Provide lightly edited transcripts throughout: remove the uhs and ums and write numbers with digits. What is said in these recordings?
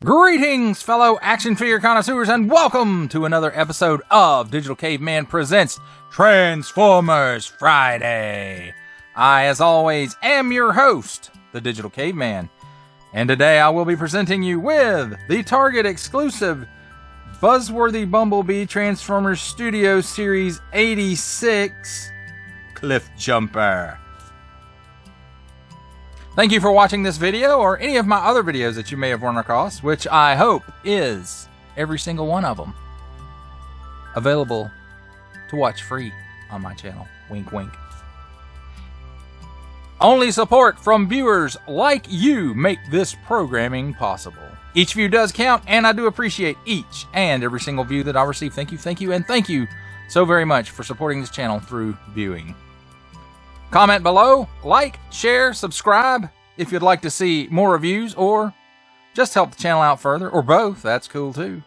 Greetings, fellow action figure connoisseurs, and welcome to another episode of Digital Caveman Presents Transformers Friday. I, as always, am your host, the Digital Caveman, and today I will be presenting you with the Target exclusive Buzzworthy Bumblebee Transformers Studio Series 86 Cliffjumper. Thank you for watching this video or any of my other videos that you may have run across, which I hope is every single one of them available to watch free on my channel. Wink, wink. Only support from viewers like you make this programming possible. Each view does count, and I do appreciate each and every single view that I receive. Thank you, and thank you so very much for supporting this channel through viewing. Comment below, like, share, subscribe if you'd like to see more reviews or just help the channel out further, or both. That's cool too.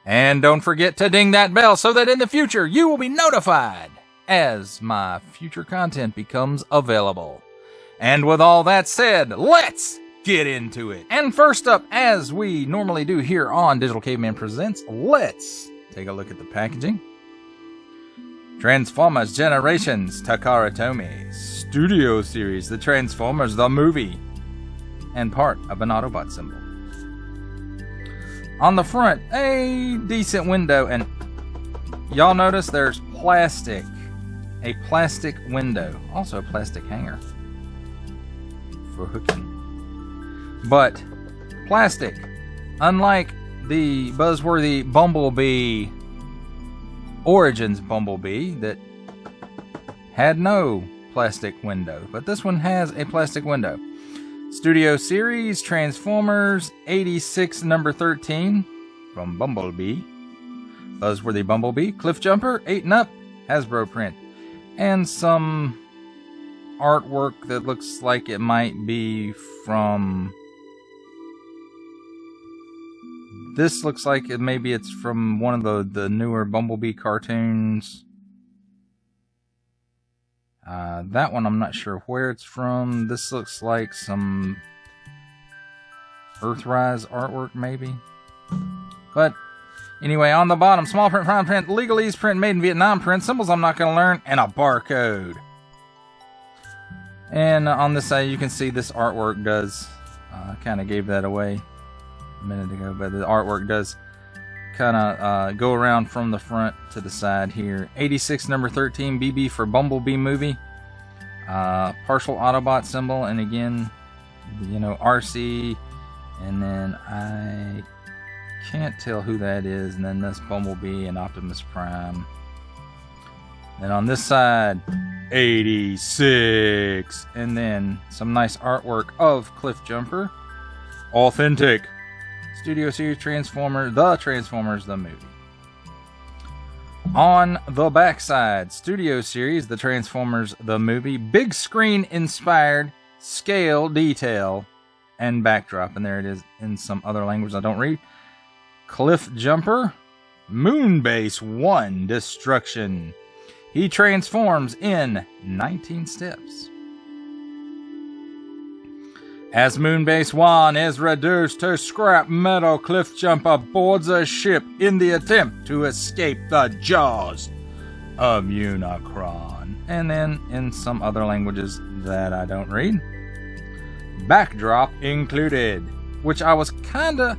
And don't forget to ding that bell so that in the future you will be notified as my future content becomes available. And with all that said, let's get into it. And first up, as we normally do here on Digital Caveman Presents, let's take a look at the packaging. Transformers Generations Takara Tomy Studio Series, the Transformers the movie, and part of an Autobot symbol. On the front, a decent window, and y'all notice there's plastic, a plastic window, also a plastic hanger for hooking, but plastic, unlike the Buzzworthy Bumblebee Origins Bumblebee that had no plastic window, but this one has a plastic window. Studio Series Transformers 86 number 13 from Bumblebee. Buzzworthy Bumblebee Cliffjumper 8 and up Hasbro print, and some artwork that looks like it might be from, this looks like maybe it's from one of the newer Bumblebee cartoons. That one I'm not sure where it's from. This looks like some Earthrise artwork maybe. But anyway, on the bottom, small print, fine print, legalese print, made in Vietnam print, symbols I'm not going to learn, and a barcode. And on this side you can see this artwork does, kind of gave that away a minute ago, but the artwork does kind of go around from the front to the side here. 86 number 13 BB for Bumblebee movie, partial Autobot symbol, and again, you know, RC, and then I can't tell who that is, and then this Bumblebee and Optimus Prime. Then on this side, 86, and then some nice artwork of Cliffjumper, authentic Studio Series Transformers, the movie. On the backside, Studio Series, the Transformers, the movie, big screen inspired, scale, detail, and backdrop. And there it is in some other language I don't read. Cliffjumper, Moonbase 1 Destruction. He transforms in 19 steps. As Moonbase 1 is reduced to scrap metal, Cliffjumper boards a ship in the attempt to escape the jaws of Unicron. And then in some other languages that I don't read, backdrop included, which I was kind of,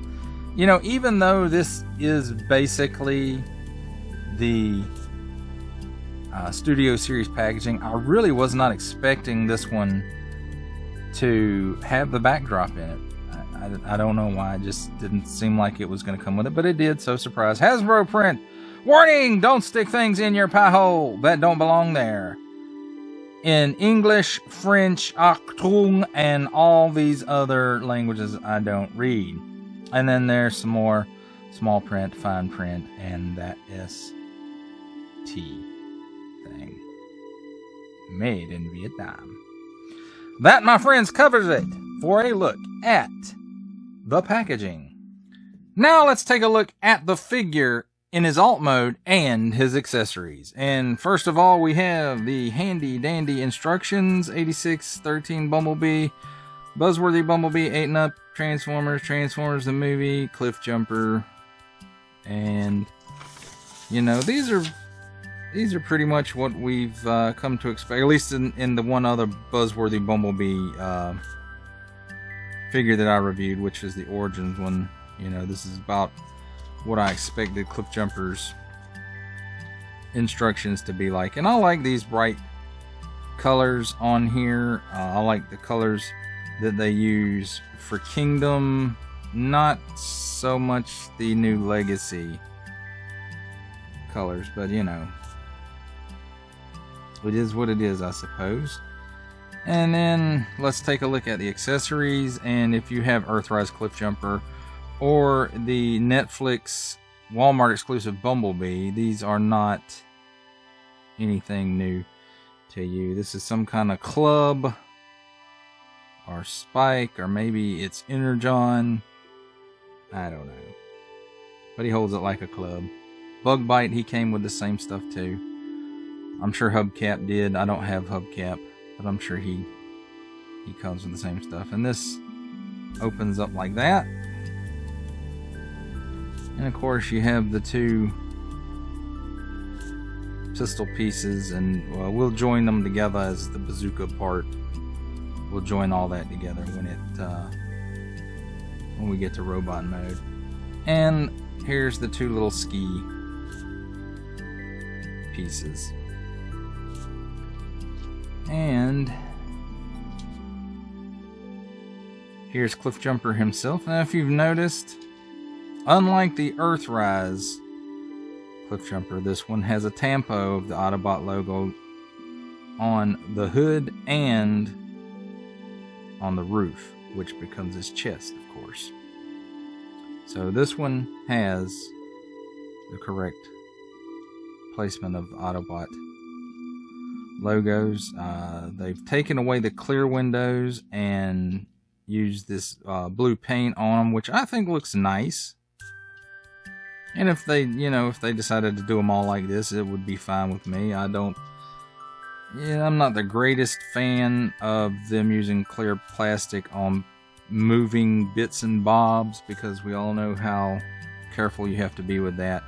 you know, even though this is basically the Studio Series packaging, I really was not expecting this one to have the backdrop in it. I don't know why. It just didn't seem like it was going to come with it, but it did, so surprise. Hasbro print. Warning! Don't stick things in your pie hole that don't belong there. In English, French, Octung, and all these other languages I don't read. And then there's some more small print, fine print, and that ST thing. Made in Vietnam. That, my friends, covers it for a look at the packaging. Now let's take a look at the figure in his alt mode and his accessories. And first of all, we have the handy dandy instructions. 8613 Bumblebee, Buzzworthy, Bumblebee, 8 and Up, Transformers, Transformers the movie, Cliffjumper, and you know, these are pretty much what we've come to expect, at least in the one other Buzzworthy Bumblebee figure that I reviewed, which is the Origins one. You know, this is about what I expected Cliffjumper's instructions to be like. And I like these bright colors on here. I like the colors that they use for Kingdom, not so much the new Legacy colors, but you know, it is what it is, I suppose. And then let's take a look at the accessories. And if you have Earthrise Cliffjumper or the Netflix Walmart exclusive Bumblebee, these are not anything new to you. This is some kind of club or spike, or maybe it's Energon. I don't know. But he holds it like a club. Bug Bite, he came with the same stuff too. I'm sure Hubcap did. I don't have Hubcap, but I'm sure he comes with the same stuff. And this opens up like that. And of course you have the two pistol pieces, and we'll join them together as the bazooka part. We'll join all that together when we get to robot mode. And here's the two little ski pieces. And here's Cliffjumper himself. Now, if you've noticed, unlike the Earthrise Cliffjumper, this one has a tampo of the Autobot logo on the hood and on the roof, which becomes his chest, of course. So this one has the correct placement of the Autobot logos. They've taken away the clear windows and used this blue paint on them, which I think looks nice. And if they, you know, if they decided to do them all like this, it would be fine with me. I'm not the greatest fan of them using clear plastic on moving bits and bobs, because we all know how careful you have to be with that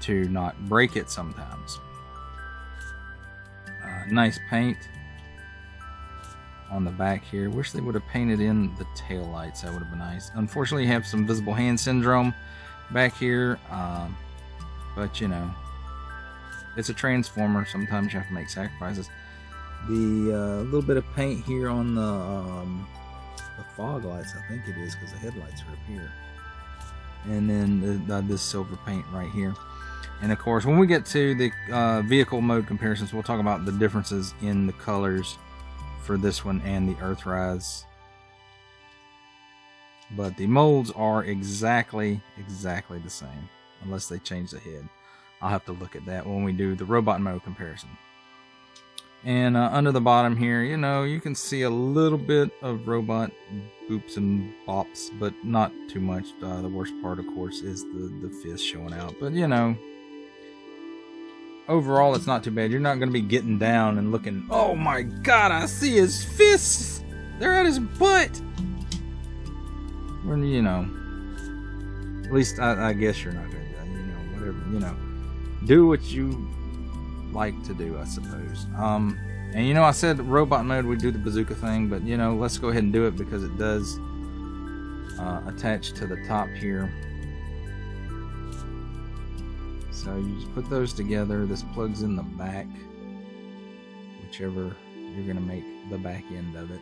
to not break it sometimes. Nice paint on the back here. Wish they would have painted in the tail lights. That would have been nice. Unfortunately, you have some visible hand syndrome back here, but you know, it's a Transformer. Sometimes you have to make sacrifices. The little bit of paint here on the fog lights, I think it is, because the headlights are up here, and then this silver paint right here. And of course, when we get to the vehicle mode comparisons, we'll talk about the differences in the colors for this one and the Earthrise. But the molds are exactly the same, unless they change the head. I'll have to look at that when we do the robot mode comparison. And under the bottom here, you know, you can see a little bit of robot boops and bops, but not too much. The worst part, of course, is the fist showing out. But, you know, overall, it's not too bad. You're not going to be getting down and looking, oh my god, I see his fists! They're at his butt! When, you know, at least I guess you're not going to, you know, whatever, you know, do what you like to do, I suppose. And you know, I said robot mode would do the bazooka thing, but you know, let's go ahead and do it, because it does attach to the top here. So you just put those together. This plugs in the back, whichever you're going to make the back end of it.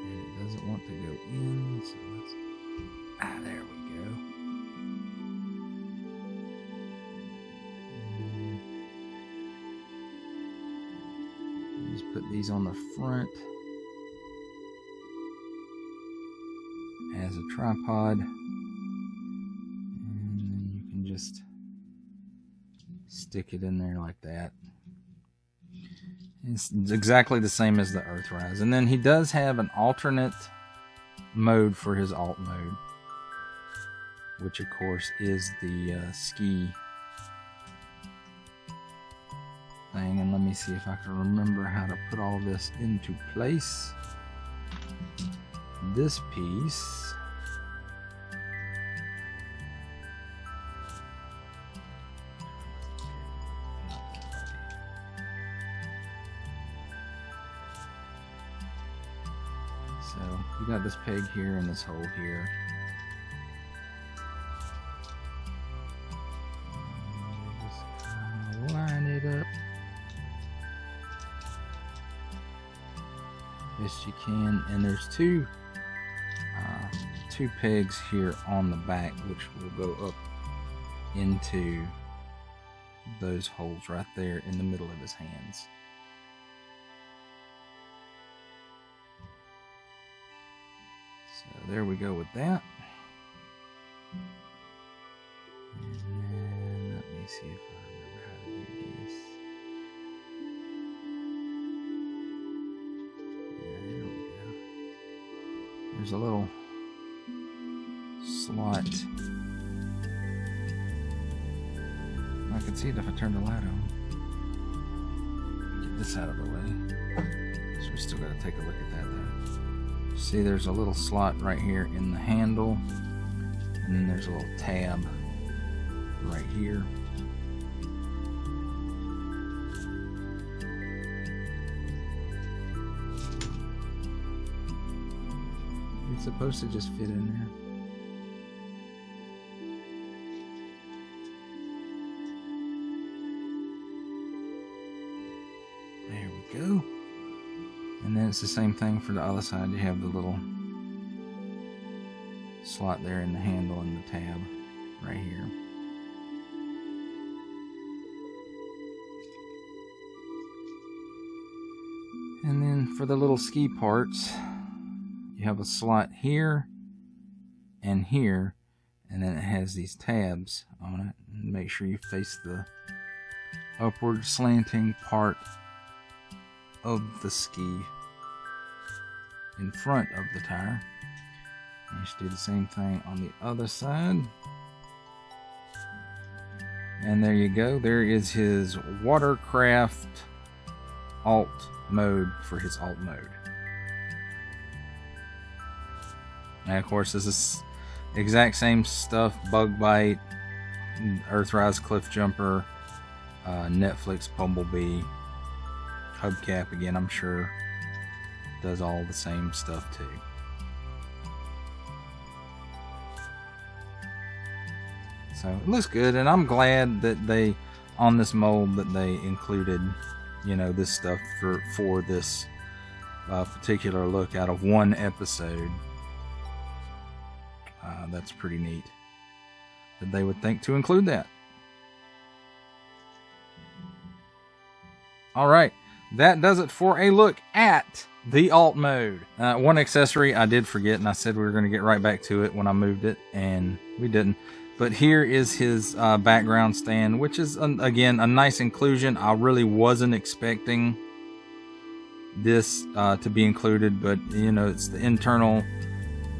And it doesn't want to go in, so let's... there we go. Just put these on the front as a tripod, and then you can just stick it in there like that. It's exactly the same as the Earthrise. And then he does have an alternate mode for his alt mode, which of course is the ski. thing, and let me see if I can remember how to put all this into place. This piece, so you got this peg here and this hole here. Just kind of line it up best you can, and there's two pegs here on the back, which will go up into those holes right there in the middle of his hands. So there we go with that. And let me see if I remember how to do this. Yeah, there we go. There's a little slot. I can see it if I turn the light on. Get this out of the way. So we still got to take a look at that though. See, there's a little slot right here in the handle, and then there's a little tab right here. It's supposed to just fit in there. There we go. And then it's the same thing for the other side. You have the little slot there in the handle and the tab right here. And then for the little ski parts, you have a slot here and here, and then it has these tabs on it. And make sure you face the upward slanting part of the ski in front of the tire. And you should do the same thing on the other side. And there you go. There is his watercraft alt mode for his alt mode. And of course, this is exact same stuff: Bug Bite, Earthrise Cliffjumper, Netflix Bumblebee, hubcap again, I'm sure does all the same stuff too. So it looks good, and I'm glad that they, on this mold, that they included, you know, this stuff for this particular look out of one episode. That's pretty neat that they would think to include that. All right, that does it for a look at the alt mode. One accessory I did forget, and I said we were going to get right back to it when I moved it, and we didn't. But here is his background stand, which is, again, a nice inclusion. I really wasn't expecting this to be included, but, you know, it's the internal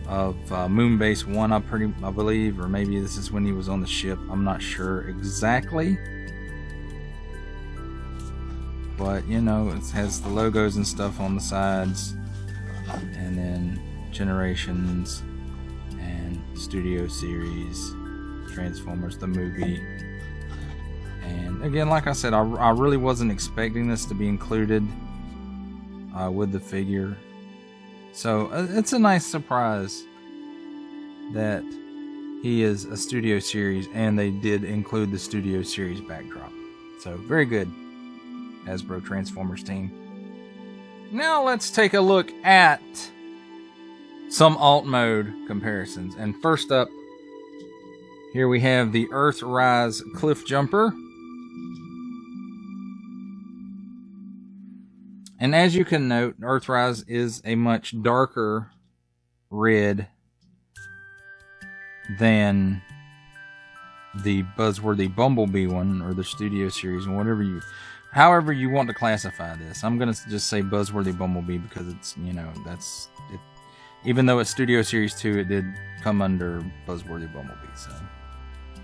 of Moonbase 1, I believe, or maybe this is when he was on the ship. I'm not sure exactly. But, you know, it has the logos and stuff on the sides, and then Generations and Studio Series, Transformers, the movie. And again, like I said, I really wasn't expecting this to be included with the figure. So it's a nice surprise that he is a Studio Series, and they did include the Studio Series backdrop. So very good, Hasbro Transformers team. Now let's take a look at some alt mode comparisons. And first up, here we have the Earthrise Cliffjumper. And as you can note, Earthrise is a much darker red than the Buzzworthy Bumblebee one, or the Studio Series, and however you want to classify this. I'm going to just say Buzzworthy Bumblebee because it's, you know, that's it. Even though it's Studio Series 2, it did come under Buzzworthy Bumblebee. So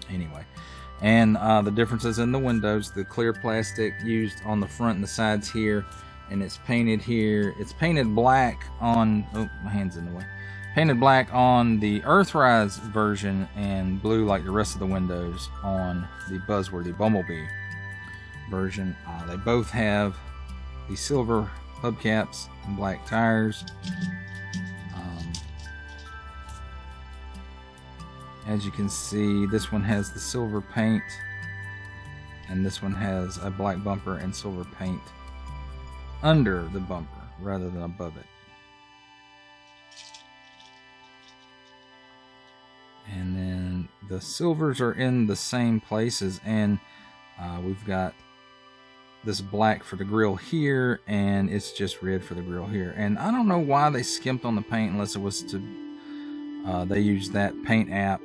anyway, And the differences in the windows, the clear plastic used on the front and the sides here, and it's painted here. It's painted black on, oh, my hand's in the way. Painted black on the Earthrise version and blue like the rest of the windows on the Buzzworthy Bumblebee version. They both have the silver hubcaps and black tires. As you can see, this one has the silver paint, and this one has a black bumper and silver paint under the bumper rather than above it. And then the silvers are in the same places, and we've got this black for the grill here, and it's just red for the grill here. And I don't know why they skimped on the paint unless it was to they used that paint app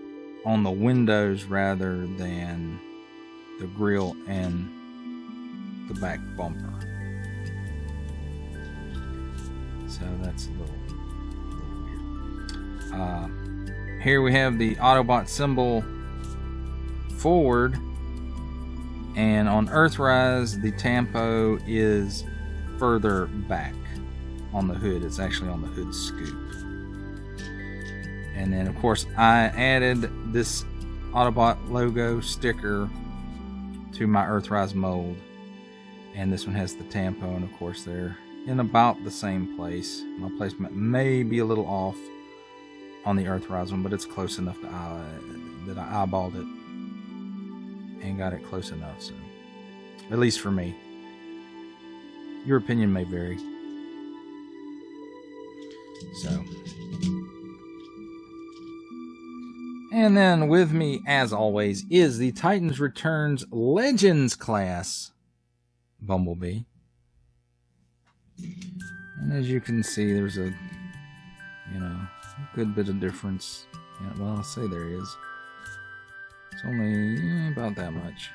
on the windows rather than the grill and the back bumper. So that's a little weird. Here we have the Autobot symbol forward, and on Earthrise the Tampo is further back on the hood. It's actually on the hood scoop. And then, of course, I added this Autobot logo sticker to my Earthrise mold. And this one has the Tampo, and of course they're in about the same place. My placement may be a little off on the Earthrise one, but it's close enough that I eyeballed it and got it close enough. So, at least for me. Your opinion may vary. So... And then with me, as always, is the Titans Returns Legends class Bumblebee. And as you can see, there's a, good bit of difference. Yeah, well, I'll say there is. It's only about that much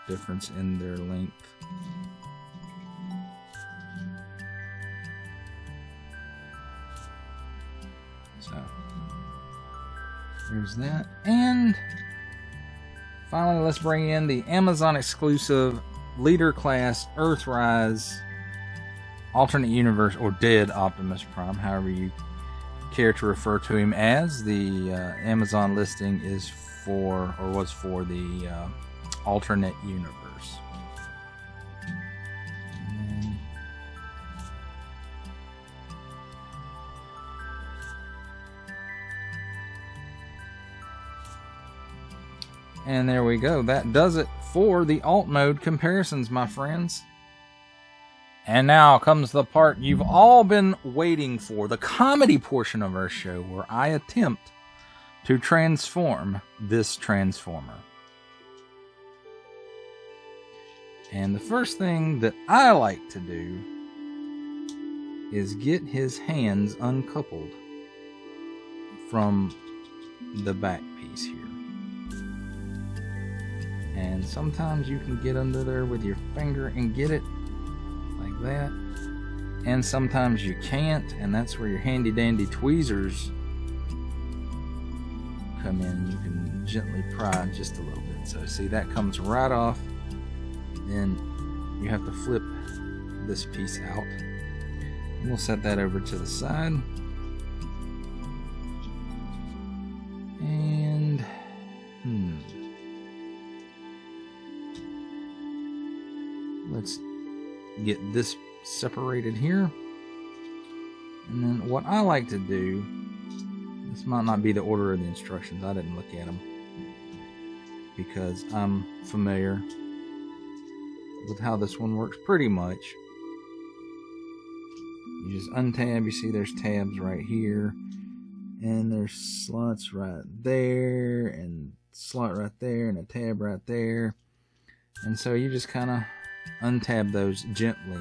difference in their length. So... there's that. And finally, let's bring in the Amazon exclusive Leader Class Earthrise Alternate Universe, or Dead Optimus Prime, however you care to refer to him as. The Amazon listing is for, or was for, the Alternate Universe. And there we go. That does it for the alt mode comparisons, my friends. And now comes the part you've all been waiting for, the comedy portion of our show, where I attempt to transform this Transformer. And the first thing that I like to do is get his hands uncoupled from the back piece here. And sometimes you can get under there with your finger and get it like that. And sometimes you can't, and that's where your handy dandy tweezers come in. You can gently pry just a little bit. So see, that comes right off. Then you have to flip this piece out. And we'll set that over to the side. And let's get this separated here. And then what I like to do, this might not be the order of the instructions, I didn't look at them because I'm familiar with how this one works pretty much. You just untab, you see there's tabs right here, and there's slots right there, and slot right there, and a tab right there. And so you just kind of untab those gently.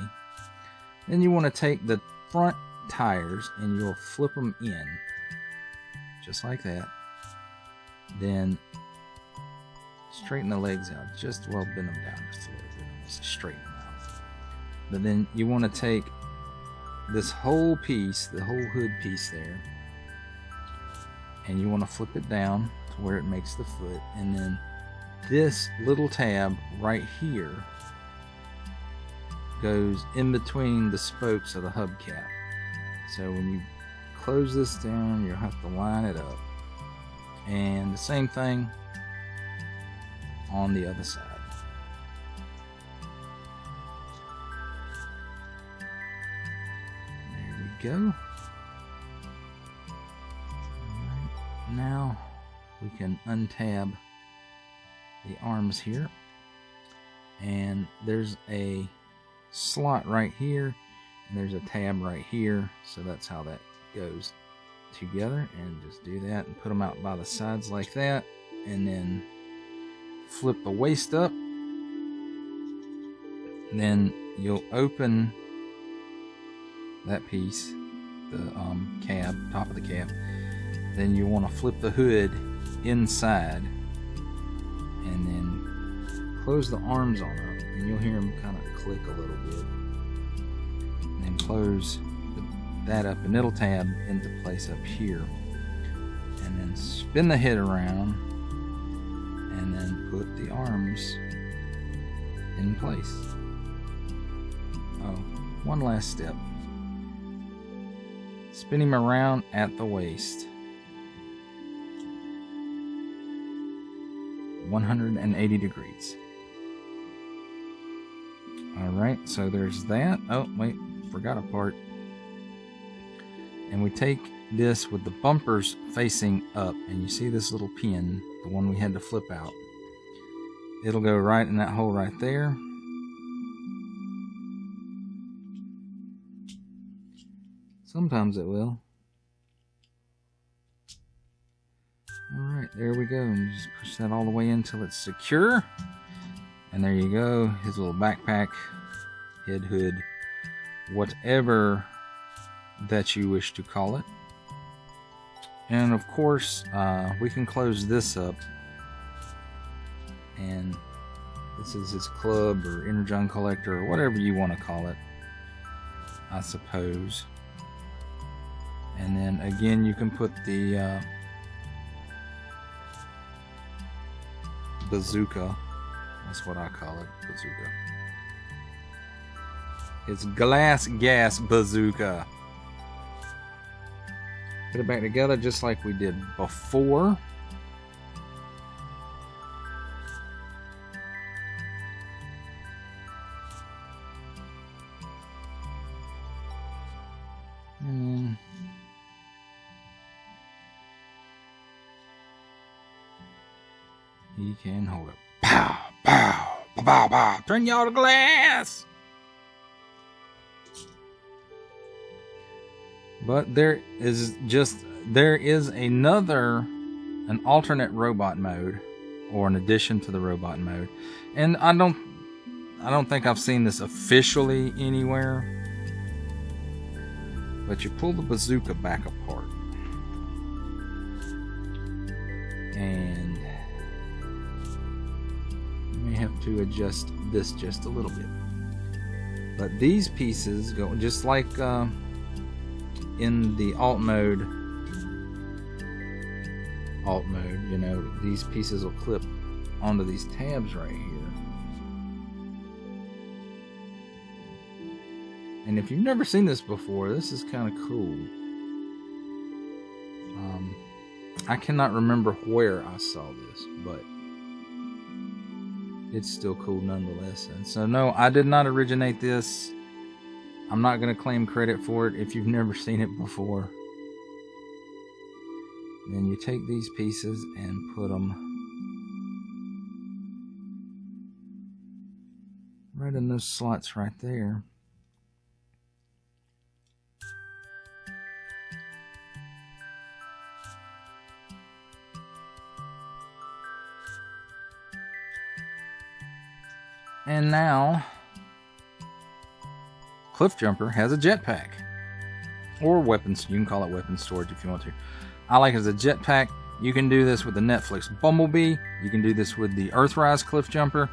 Then you want to take the front tires and you'll flip them in just like that. Then straighten the legs out, just bend them down just a little bit, just straighten them out. But then you want to take this whole piece, the whole hood piece there, and you want to flip it down to where it makes the foot, and then this little tab right here goes in between the spokes of the hubcap. So when you close this down, you'll have to line it up. And the same thing on the other side. There we go. Alright, now we can untab the arms here. And there's a slot right here, and there's a tab right here, so that's how that goes together. And just do that and put them out by the sides like that, and then flip the waist up, and then you'll open that piece, the cab, top of the cab. Then you want to flip the hood inside and then close the arms on up, and you'll hear them kind of click a little bit, and then close that up, and it'll tab into place up here, and then spin the head around and then put the arms in place. Oh, one last step. Spin him around at the waist. 180 degrees. Alright, so there's that. Oh, wait, forgot a part. And we take this with the bumpers facing up, and you see this little pin, the one we had to flip out. It'll go right in that hole right there. Sometimes it will. Alright, there we go. And you just push that all the way in until it's secure. And there you go. His little backpack, head hood, whatever that you wish to call it. And of course, we can close this up. And this is his club or energon collector or whatever you want to call it, I suppose. And then again, you can put the bazooka. That's what I call it, bazooka. It's glass gas bazooka. Put it back together just like we did before. And then he can hold it. Pow, pow, pow, pow, pow. Turn y'all to glass. But there is an alternate robot mode, or an addition to the robot mode. And I don't think I've seen this officially anywhere. But you pull the bazooka back apart. And you may have to adjust this just a little bit. But these pieces go just like in the alt mode, you know, these pieces will clip onto these tabs right here. And if you've never seen this before, this is kind of cool. I cannot remember where I saw this, but it's still cool nonetheless. And so no, I did not originate this. I'm not going to claim credit for it if you've never seen it before. Then you take these pieces and put them right in those slots right there. And now Cliffjumper has a jetpack, or weapons. You can call it weapon storage if you want to. I like it as a jetpack. You can do this with the Netflix Bumblebee. You can do this with the Earthrise Cliffjumper.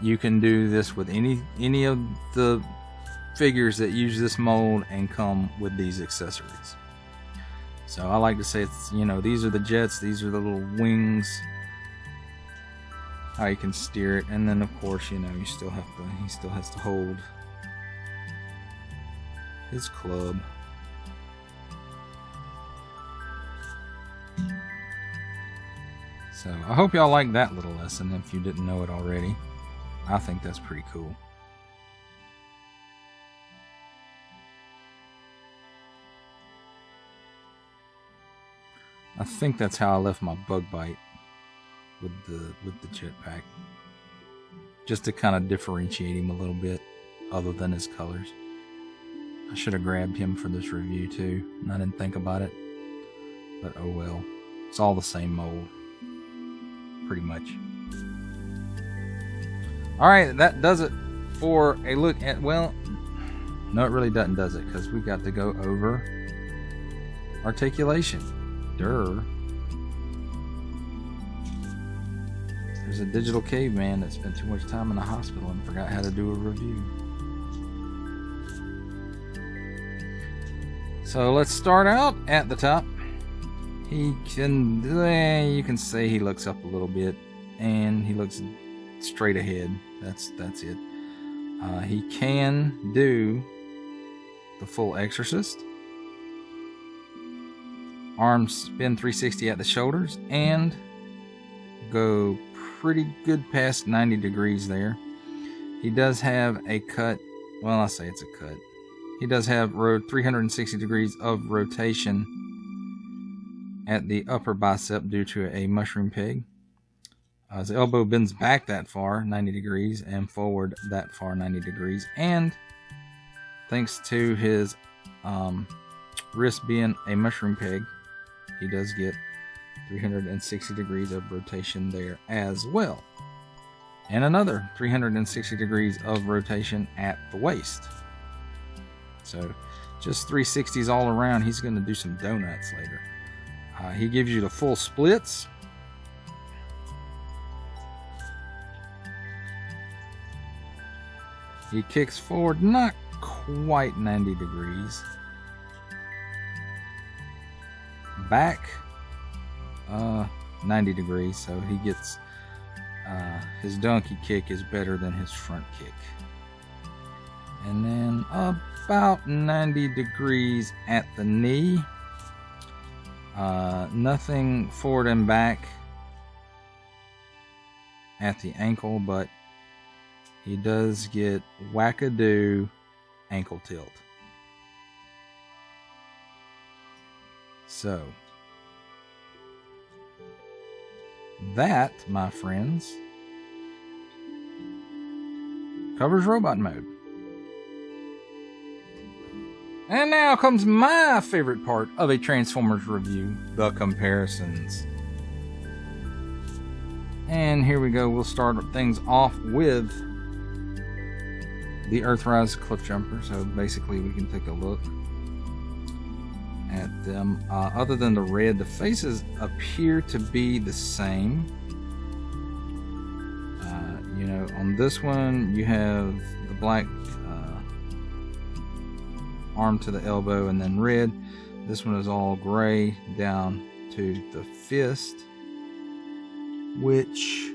You can do this with any of the figures that use this mold and come with these accessories. So I like to say, it's, you know, these are the jets, these are the little wings, how you can steer it, and then of course, you know, he still has to hold his club. So I hope y'all like that little lesson if you didn't know it already. I think that's pretty cool. I think that's how I left my bug bite with the jetpack, just to kind of differentiate him a little bit other than his colors. I should have grabbed him for this review too, and I didn't think about it, but oh well. It's all the same mold, pretty much. Alright, that does it for a look at, well, no it really doesn't, does it? Because we got to go over articulation. Durr. There's a digital caveman that spent too much time in the hospital and forgot how to do a review. So let's start out at the top. He can, you can say he looks up a little bit, and he looks straight ahead. That's it. He can do the full exorcist. Arms spin 360 at the shoulders and go pretty good past 90 degrees there. He does have a cut. Well, I say it's a cut. He does have 360 degrees of rotation at the upper bicep due to a mushroom peg. His elbow bends back that far, 90 degrees, and forward that far, 90 degrees. And thanks to his wrist being a mushroom peg, he does get 360 degrees of rotation there as well. And another 360 degrees of rotation at the waist. So just 360s all around. He's going to do some donuts later. He gives you the full splits. He kicks forward not quite 90 degrees. Back 90 degrees, so he gets his donkey kick is better than his front kick. And then about 90 degrees at the knee. Nothing forward and back at the ankle, but he does get wackadoo ankle tilt. So that, my friends, covers robot mode. And now comes my favorite part of a Transformers review, the comparisons. And here we go. We'll start things off with the Earthrise Cliffjumper. So basically we can take a look at them. Other than the red, the faces appear to be the same. You know, on this one you have the black arm to the elbow and then red. This one is all gray down to the fist, which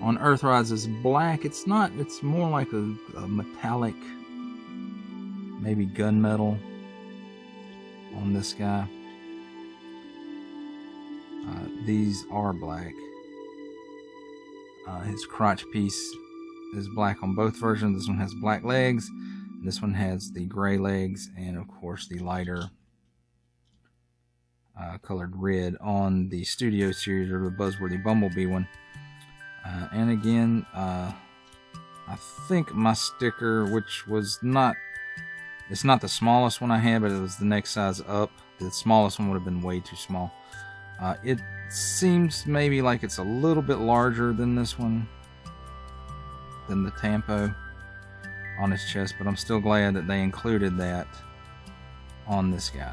on Earthrise is black. It's not, it's more like a metallic, maybe gunmetal on this guy. These are black. His crotch piece is black on both versions. This one has black legs. This one has the gray legs, and of course the lighter colored red on the Studio Series, or the Buzzworthy Bumblebee one. And again, I think my sticker, which was not, it's not the smallest one I had, but it was the next size up. The smallest one would have been way too small. It seems maybe like it's a little bit larger than this one, than the Tampo on his chest, but I'm still glad that they included that on this guy.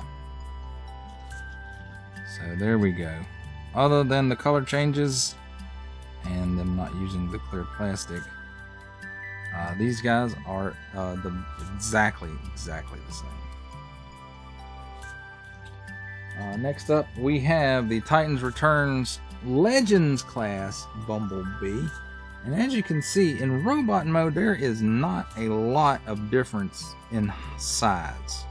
So there we go. Other than the color changes and them not using the clear plastic, these guys are exactly the same. Next up, we have the Titans Returns Legends Class Bumblebee. And as you can see, in robot mode, there is not a lot of difference in size.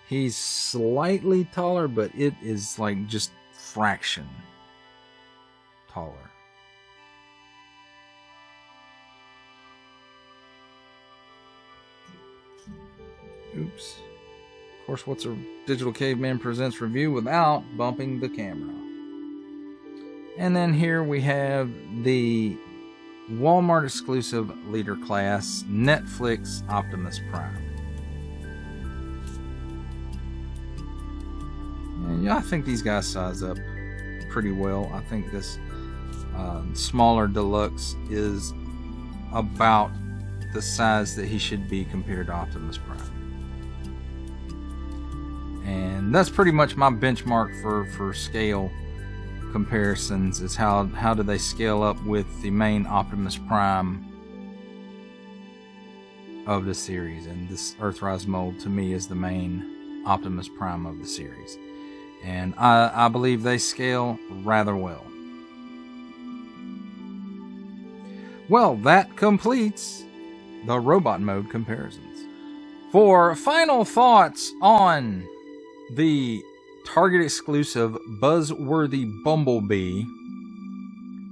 He's slightly taller, but it is like just fraction taller. Oops. Of course, what's a Digital Caveman Presents review without bumping the camera? And then here we have the Walmart exclusive leader class, Netflix Optimus Prime. And yeah, I think these guys size up pretty well. I think this smaller deluxe is about the size that he should be compared to Optimus Prime. And that's pretty much my benchmark for scale comparisons, is how do they scale up with the main Optimus Prime of the series. And this Earthrise mold to me is the main Optimus Prime of the series, and I believe they scale rather well. Well, that completes the robot mode comparisons. For final thoughts on the Target exclusive Buzzworthy Bumblebee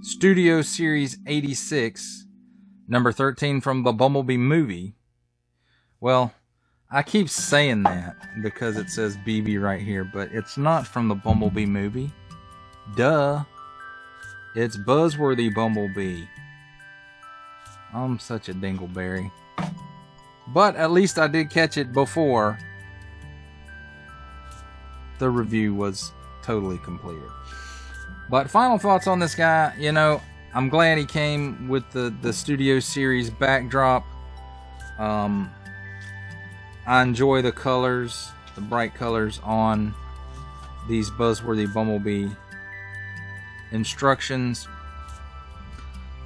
Studio Series 86, number 13 from the Bumblebee movie. Well, I keep saying that because it says BB right here, but it's not from the Bumblebee movie. Duh. It's Buzzworthy Bumblebee. I'm such a dingleberry. But at least I did catch it before the review was totally completed. But final thoughts on this guy, you know, I'm glad he came with the Studio Series backdrop. I enjoy the colors, the bright colors on these Buzzworthy Bumblebee instructions.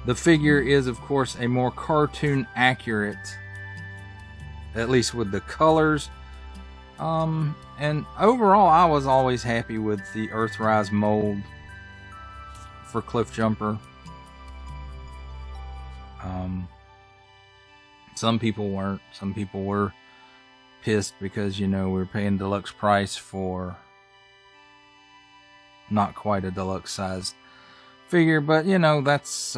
The figure is, of course, a more cartoon accurate, at least with the colors. And overall, I was always happy with the Earthrise mold for Cliffjumper. Some people weren't. Some people were pissed because, you know, we were paying deluxe price for not quite a deluxe sized figure. But, you know, that's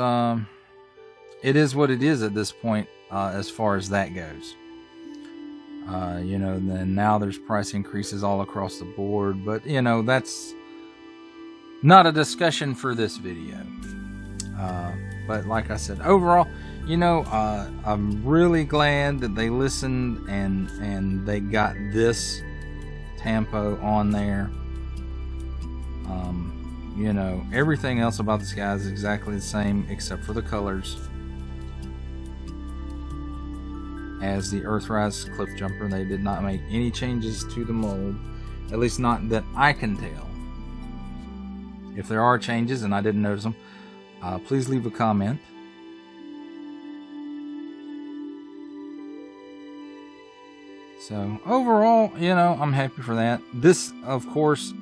it is what it is at this point, as far as that goes. You know, then now there's price increases all across the board, but you know, that's not a discussion for this video. But like I said, overall, you know, I'm really glad that they listened and they got this tempo on there. You know, everything else about this guy is exactly the same except for the colors as the Earthrise Cliffjumper. They did not make any changes to the mold, at least not that I can tell. If there are changes and I didn't notice them, please leave a comment. So overall, you know, I'm happy for that. This, of course,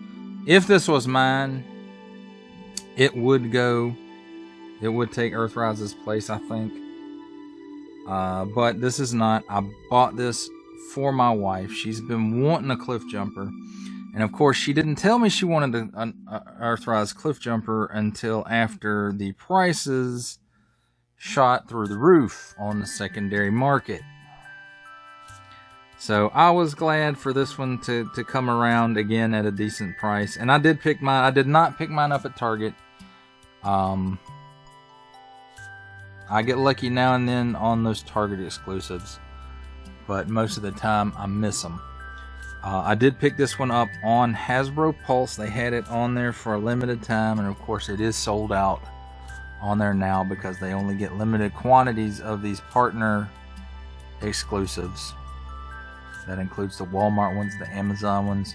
if this was mine, it would take Earthrise's place, I think. But this is not. I bought this for my wife. She's been wanting a Cliffjumper, and of course she didn't tell me she wanted an Earthrise Cliffjumper until after the prices shot through the roof on the secondary market. So I was glad for this one to come around again at a decent price, and I did pick mine. I did not pick mine up at Target. I get lucky now and then on those Target exclusives, but most of the time I miss them. I did pick this one up on Hasbro Pulse. They had it on there for a limited time, and of course it is sold out on there now because they only get limited quantities of these partner exclusives. That includes the Walmart ones, the Amazon ones,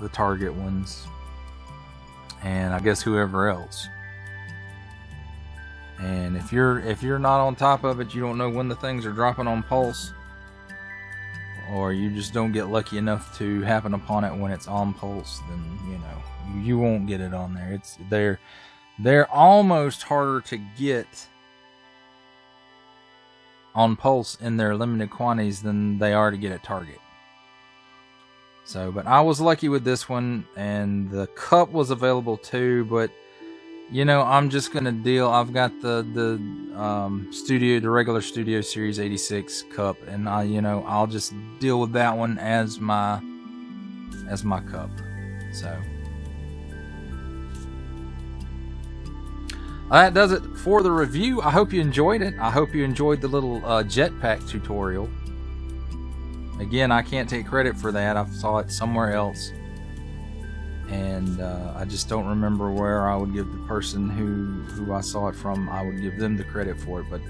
the Target ones, and I guess whoever else. And if you're not on top of it, you don't know when the things are dropping on Pulse, or you just don't get lucky enough to happen upon it when it's on pulse, then, you know, you won't get it on there. They're almost harder to get on pulse in their limited quantities than they are to get at Target. So, but I was lucky with this one, and the cup was available too, but you know, I'm just gonna deal. I've got the regular Studio Series 86 cup, and I'll just deal with that one as my cup. So that does it for the review. I hope you enjoyed it. I hope you enjoyed the little jetpack tutorial. Again, I can't take credit for that. I saw it somewhere else, and I just don't remember where I would give the person who I saw it from. I would give them the credit for it, but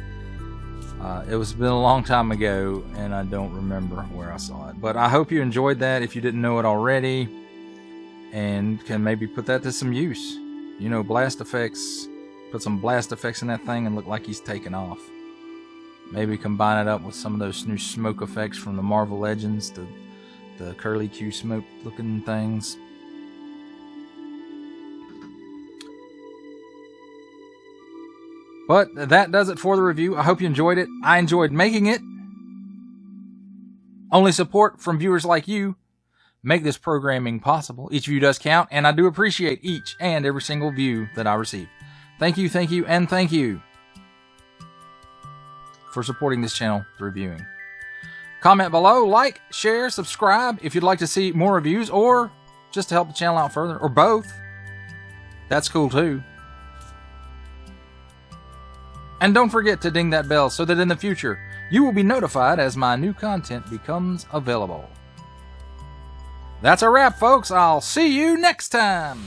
it was been a long time ago, and I don't remember where I saw it. But I hope you enjoyed that if you didn't know it already, and can maybe put that to some use. You know, blast effects. Put some blast effects in that thing and look like he's taking off. Maybe combine it up with some of those new smoke effects from the Marvel Legends, the curly Q smoke looking things. But that does it for the review. I hope you enjoyed it. I enjoyed making it. Only support from viewers like you make this programming possible. Each view does count, and I do appreciate each and every single view that I receive. Thank you, and thank you for supporting this channel through viewing. Comment below, like, share, subscribe if you'd like to see more reviews, or just to help the channel out further, or both. That's cool too. And don't forget to ding that bell so that in the future you will be notified as my new content becomes available. That's a wrap, folks. I'll see you next time.